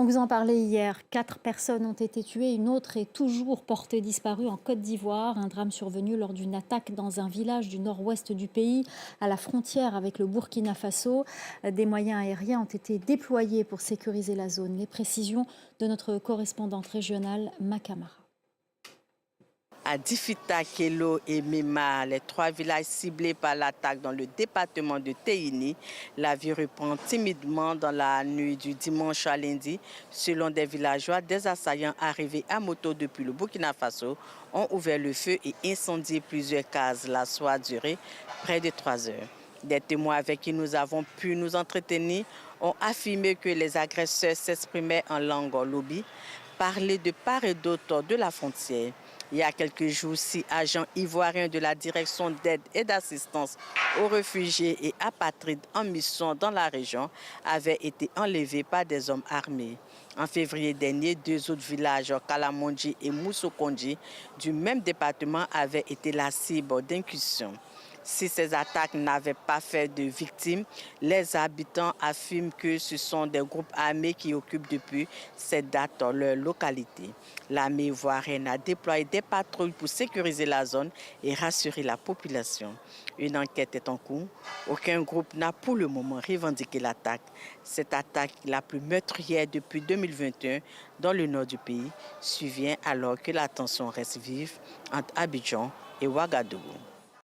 On vous en parlait hier, 4 personnes ont été tuées, une autre est toujours portée disparue en Côte d'Ivoire. Un drame survenu lors d'une attaque dans un village du nord-ouest du pays, à la frontière avec le Burkina Faso. Des moyens aériens ont été déployés pour sécuriser la zone. Les précisions de notre correspondante régionale, Makamara. À Difita, Kelo et Mema, les 3 villages ciblés par l'attaque dans le département de Téini, la vie reprend timidement dans la nuit du dimanche à lundi. Selon des villageois, des assaillants arrivés à moto depuis le Burkina Faso ont ouvert le feu et incendié plusieurs cases. L'assaut a duré près de 3 heures. Des témoins avec qui nous avons pu nous entretenir ont affirmé que les agresseurs s'exprimaient en langue lobi, parlaient de part et d'autre de la frontière. Il y a quelques jours, 6 agents ivoiriens de la direction d'aide et d'assistance aux réfugiés et apatrides en mission dans la région avaient été enlevés par des hommes armés. En février dernier, 2 autres villages, Kalamondi et Moussokondi, du même département, avaient été la cible d'incursions. Si ces attaques n'avaient pas fait de victimes, les habitants affirment que ce sont des groupes armés qui occupent depuis cette date leur localité. L'armée ivoirienne a déployé des patrouilles pour sécuriser la zone et rassurer la population. Une enquête est en cours. Aucun groupe n'a pour le moment revendiqué l'attaque. Cette attaque, la plus meurtrière depuis 2021 dans le nord du pays, survient alors que la tension reste vive entre Abidjan et Ouagadougou.